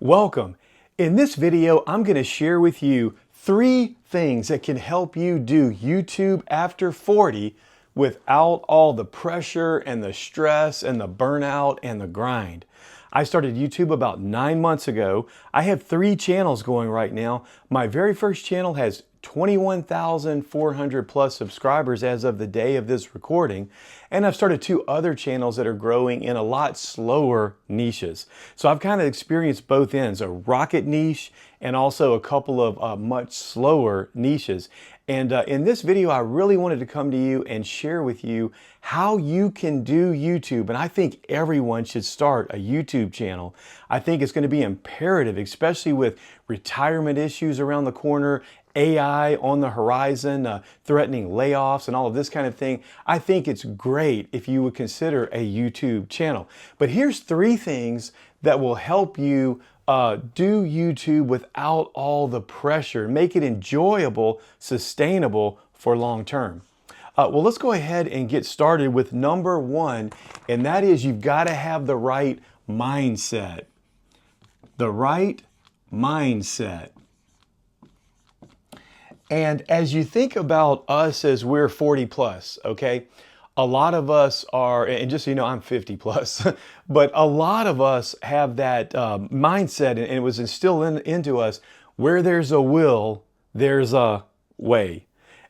Welcome. In this video, I'm going to share with you 3 things that can help you do YouTube after 40 without all the pressure and the stress and the burnout and the grind. I started YouTube about 9 months ago. I have 3 channels going right now. My very first channel has 21,400 plus subscribers as of the day of this recording. And I've started 2 other channels that are growing in a lot slower niches. So I've kind of experienced both ends, a rocket niche and also a couple of much slower niches. And in this video, I really wanted to come to you and share with you how you can do YouTube. And I think everyone should start a YouTube channel. I think it's going to be imperative, especially with retirement issues around the corner, AI on the horizon, threatening layoffs and all of this kind of thing. I think it's great if you would consider a YouTube channel. But here's 3 things that will help you do YouTube without all the pressure, make it enjoyable, sustainable for long term. Well, let's go ahead and get started with number 1, and that is you've got to have the right mindset. The right mindset. And as you think about us as we're 40 plus, okay, a lot of us are, and just so you know, I'm 50 plus, but a lot of us have that mindset, and it was instilled into us, where there's a will, there's a way.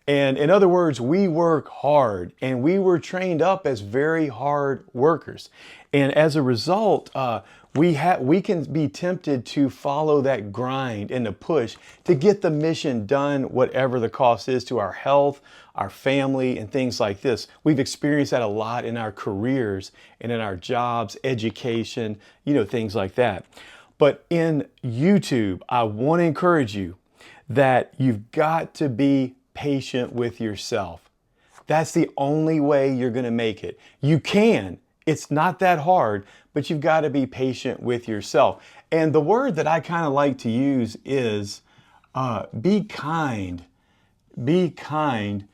And in other words, we work hard, and we were trained up as very hard workers. And as a result, we can be tempted to follow that grind and the push to get the mission done, whatever the cost is to our health, our family, and things like this. We've experienced that a lot in our careers and in our jobs, education, things like that. But in YouTube, I want to encourage you that you've got to be patient with yourself. That's the only way you're going to make it. You can. It's not that hard, but you've got to be patient with yourself. And the word that I kind of like to use is be kind. Be kind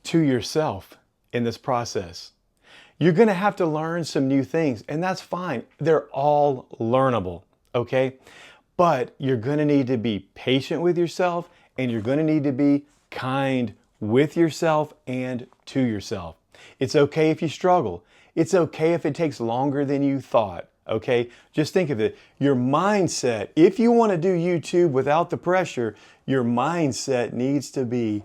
to yourself in this process. You're going to have to learn some new things, and that's fine. They're all learnable, okay? But you're going to need to be patient with yourself, and you're going to need to be kind with yourself and to yourself. It's okay if you struggle. It's okay if it takes longer than you thought, okay? Just think of it. Your mindset, if you want to do YouTube without the pressure, your mindset needs to be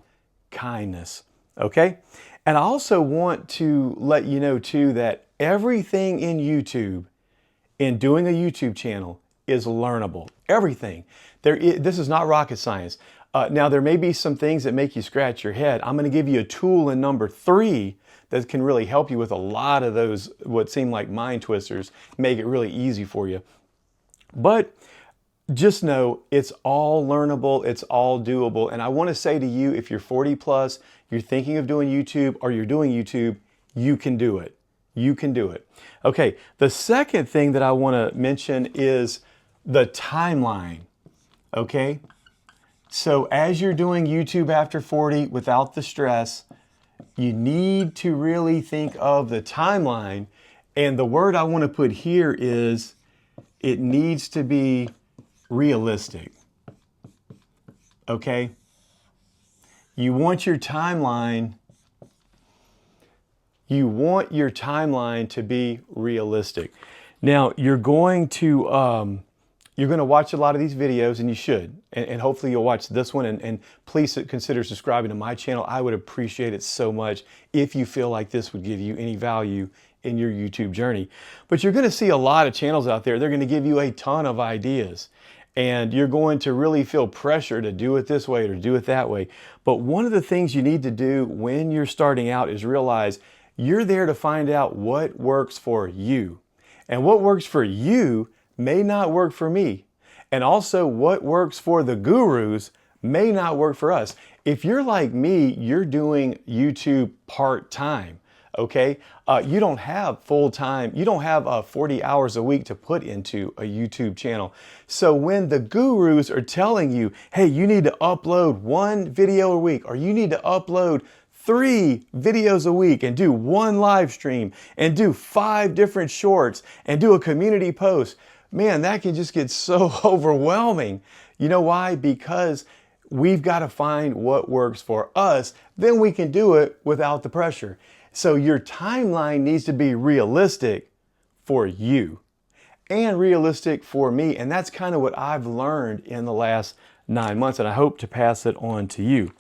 kindness, okay? And I also want to let you know too that everything in YouTube, in doing a YouTube channel, is learnable. Everything. This is not rocket science. Now, there may be some things that make you scratch your head. I'm going to give you a tool in number 3 that can really help you with a lot of those, what seem like mind twisters, make it really easy for you. But just know it's all learnable, it's all doable. And I want to say to you, if you're 40 plus, you're thinking of doing YouTube, or you're doing YouTube, you can do it. You can do it. Okay, the second thing that I want to mention is the timeline, okay? So as you're doing YouTube after 40 without the stress, you need to really think of the timeline. And the word I want to put here is it needs to be realistic. Okay? You want your timeline to be realistic. Now, you're going to watch a lot of these videos, and you should. And hopefully you'll watch this one. And please consider subscribing to my channel. I would appreciate it so much if you feel like this would give you any value in your YouTube journey. But you're going to see a lot of channels out there. They're going to give you a ton of ideas. And you're going to really feel pressure to do it this way or do it that way. But one of the things you need to do when you're starting out is realize you're there to find out what works for you. And what works for you may not work for me. And also what works for the gurus may not work for us. If you're like me, you're doing YouTube part-time, okay? You don't have full-time, you don't have 40 hours a week to put into a YouTube channel. So when the gurus are telling you, hey, you need to upload 1 video a week, or you need to upload 3 videos a week and do 1 live stream and do 5 different shorts and do a community post, man, that can just get so overwhelming. You know why? Because we've got to find what works for us. Then we can do it without the pressure. So your timeline needs to be realistic for you and realistic for me. And that's kind of what I've learned in the last 9 months. And I hope to pass it on to you.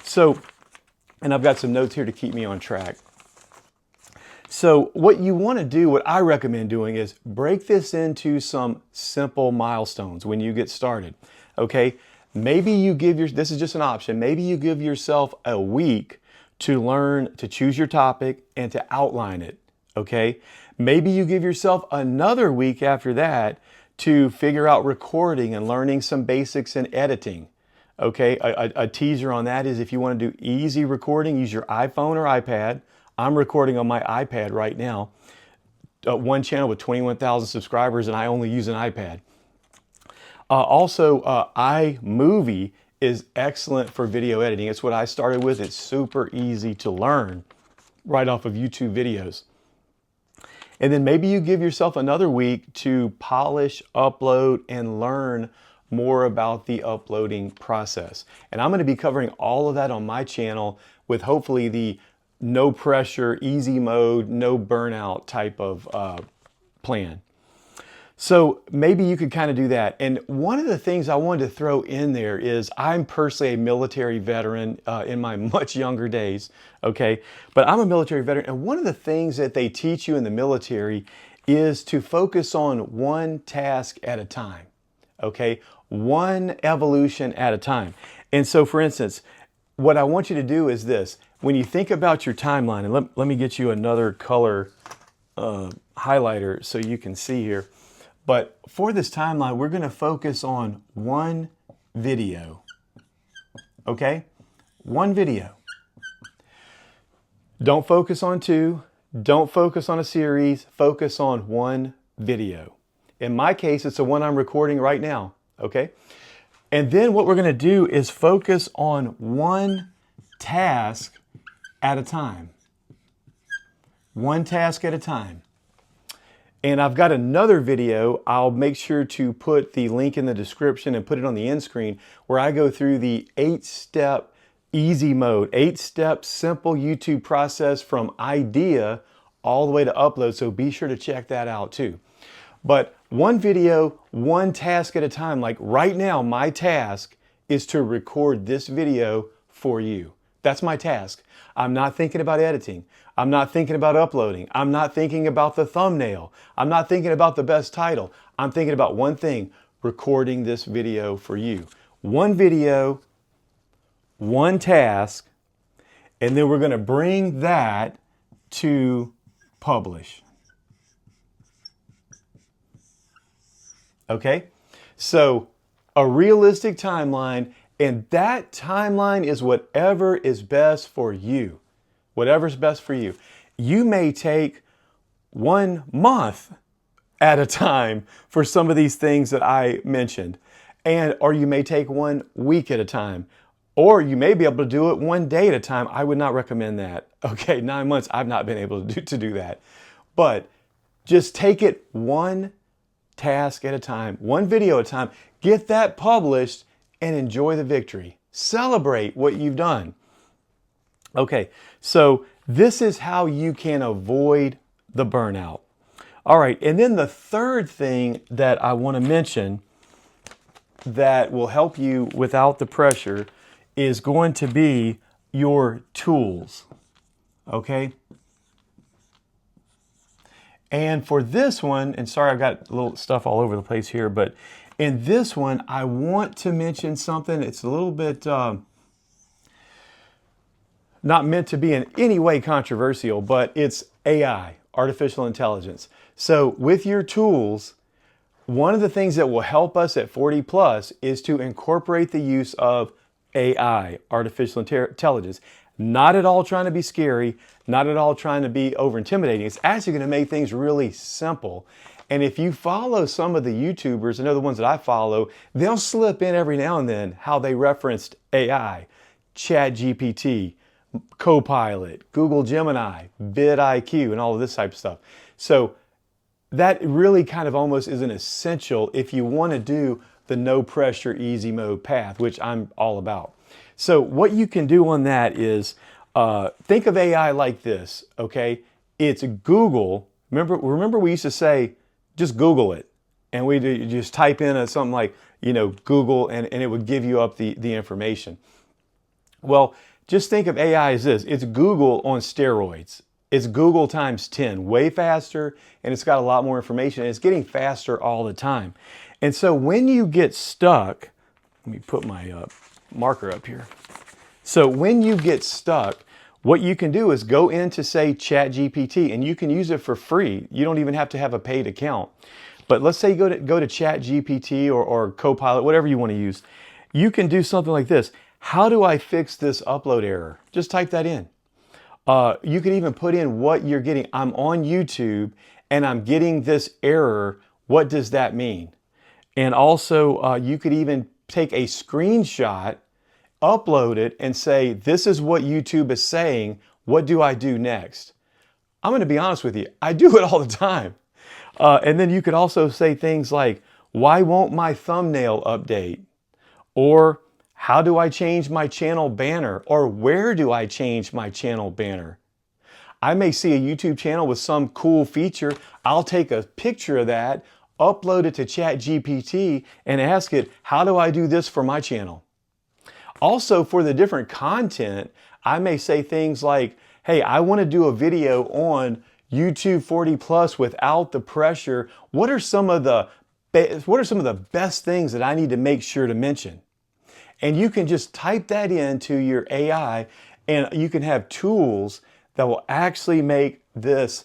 So, and I've got some notes here to keep me on track. So what you want to do, what I recommend doing, is break this into some simple milestones when you get started. Okay. Maybe you this is just an option. Maybe you give yourself a week to learn to choose your topic and to outline it. Okay. Maybe you give yourself another week after that to figure out recording and learning some basics in editing. Okay. A teaser on that is if you want to do easy recording, use your iPhone or iPad. I'm recording on my iPad right now. One channel with 21,000 subscribers, and I only use an iPad. Also, iMovie is excellent for video editing. It's what I started with. It's super easy to learn right off of YouTube videos. And then maybe you give yourself another week to polish, upload, and learn more about the uploading process. And I'm going to be covering all of that on my channel with hopefully the no pressure, easy mode, no burnout type of plan. So maybe you could kind of do that. And one of the things I wanted to throw in there is I'm personally a military veteran in my much younger days, okay? But I'm a military veteran, and one of the things that they teach you in the military is to focus on one task at a time, okay? One evolution at a time. And so, for instance, what I want you to do is this. When you think about your timeline, and let me get you another color highlighter so you can see here. But for this timeline, we're going to focus on one video, okay? One video. Don't focus on two. Don't focus on a series. Focus on one video. In my case, it's the one I'm recording right now, okay? And then what we're going to do is focus on one task at a time. One task at a time. And I've got another video. I'll make sure to put the link in the description and put it on the end screen where I go through the 8-step easy mode, 8-step simple YouTube process from idea all the way to upload. So be sure to check that out too. But one video, one task at a time. Like right now, my task is to record this video for you. That's my task. I'm not thinking about editing. I'm not thinking about uploading. I'm not thinking about the thumbnail. I'm not thinking about the best title. I'm thinking about one thing, recording this video for you. One video, one task, and then we're going to bring that to publish. Okay? So a realistic timeline, and that timeline is whatever is best for you. Whatever's best for you. You may take 1 month at a time for some of these things that I mentioned. Or you may take 1 week at a time. Or you may be able to do it 1 day at a time. I would not recommend that. Okay, 9 months, I've not been able to do that. But just take it one task at a time, one video at a time. Get that published and enjoy the victory. Celebrate what you've done. Okay, so this is how you can avoid the burnout. All right, and then the third thing that I want to mention that will help you without the pressure is going to be your tools. Okay? And for this one, and sorry I've got little stuff all over the place here, but in this one, I want to mention something. It's a little bit not meant to be in any way controversial, but it's AI, artificial intelligence. So with your tools, one of the things that will help us at 40 plus is to incorporate the use of AI, artificial intelligence. Not at all trying to be scary, not at all trying to be over intimidating. It's actually going to make things really simple. And if you follow some of the YouTubers, and they're the ones that I follow, they'll slip in every now and then how they referenced AI, ChatGPT, Copilot, Google Gemini, vidIQ, and all of this type of stuff. So that really kind of almost is an essential if you want to do the no pressure, easy mode path, which I'm all about. So what you can do on that is think of AI like this, okay? It's Google. Remember we used to say, just Google it. And we just type in something like, Google, and it would give you up the information. Well, just think of AI as this. It's Google on steroids. It's Google times 10, way faster, and it's got a lot more information, and it's getting faster all the time. And so when you get stuck, let me put my marker up here. So when you get stuck, what you can do is go into, say, ChatGPT, and you can use it for free. You don't even have to have a paid account. But let's say you go to ChatGPT or Copilot, whatever you want to use. You can do something like this. How do I fix this upload error? Just type that in. You can even put in what you're getting. I'm on YouTube and I'm getting this error. What does that mean? And also, you could even take a screenshot, upload it, and say, this is what YouTube is saying. What do I do next? I'm going to be honest with you. I do it all the time. And then you could also say things like, why won't my thumbnail update? Or how do I change my channel banner? Or where do I change my channel banner? I may see a YouTube channel with some cool feature. I'll take a picture of that, upload it to ChatGPT, and ask it, how do I do this for my channel? Also, for the different content, I may say things like, hey, I want to do a video on YouTube 40 plus without the pressure. What are some of the best things that I need to make sure to mention? And you can just type that into your AI, and you can have tools that will actually make this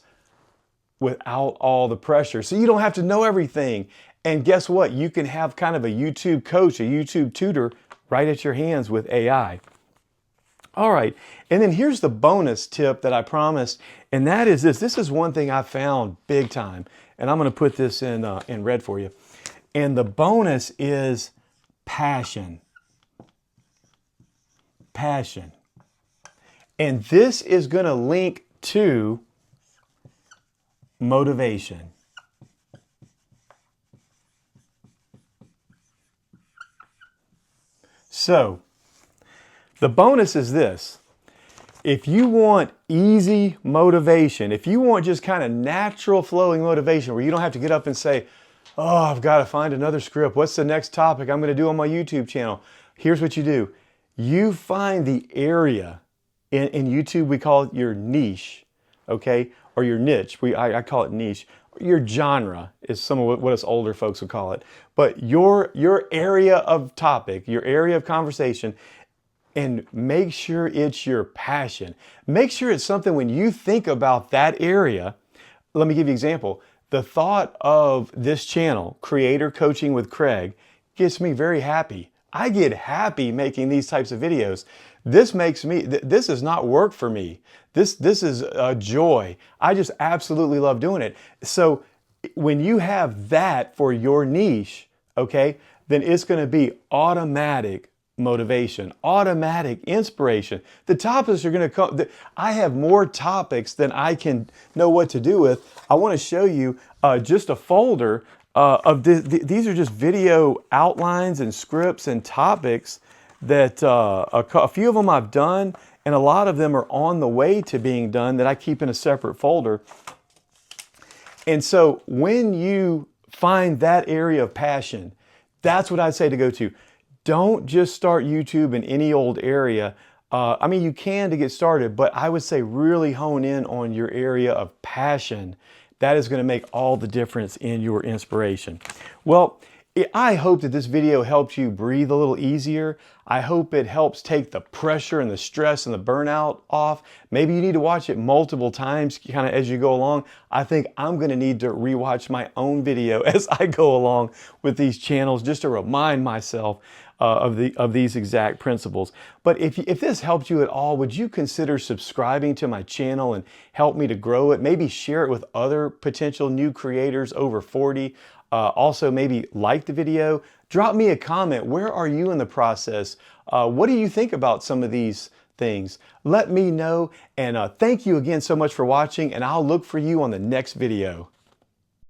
without all the pressure. So you don't have to know everything. And guess what? You can have kind of a YouTube coach, a YouTube tutor right at your hands with AI. All right, and then here's the bonus tip that I promised, and that is this. This is one thing I found big time, and I'm going to put this in red for you. And the bonus is passion. Passion. And this is going to link to motivation. So, the bonus is this. If you want easy motivation, if you want just kind of natural flowing motivation where you don't have to get up and say, oh, I've got to find another script. What's the next topic I'm going to do on my YouTube channel? Here's what you do. You find the area. In YouTube, we call it your niche, okay? Or your niche. I call it niche. Your genre is some of what us older folks would call it. But your area of topic, your area of conversation, and make sure it's your passion. Make sure it's something when you think about that area. Let me give you an example. The thought of this channel, Creator Coaching with Craig, gets me very happy. I get happy making these types of videos. This makes me, this is not work for me. This is a joy. I just absolutely love doing it. So when you have that for your niche, okay, then it's going to be automatic motivation, automatic inspiration. The topics are going to come. I have more topics than I can know what to do with. I want to show you just a folder of these are just video outlines and scripts and topics that a few of them I've done, and a lot of them are on the way to being done that I keep in a separate folder. And so when you find that area of passion, that's what I'd say to go to. Don't just start YouTube in any old area. I mean, you can to get started, but I would say really hone in on your area of passion. That is going to make all the difference in your inspiration. Well, I hope that this video helps you breathe a little easier. I hope it helps take the pressure and the stress and the burnout off. Maybe you need to watch it multiple times kind of as you go along. I think I'm going to need to rewatch my own video as I go along with these channels just to remind myself of these exact principles. But if this helped you at all, would you consider subscribing to my channel and help me to grow it? Maybe share it with other potential new creators over 40. Also, maybe like the video. Drop me a comment. Where are you in the process? What do you think about some of these things? Let me know. And thank you again so much for watching, and I'll look for you on the next video.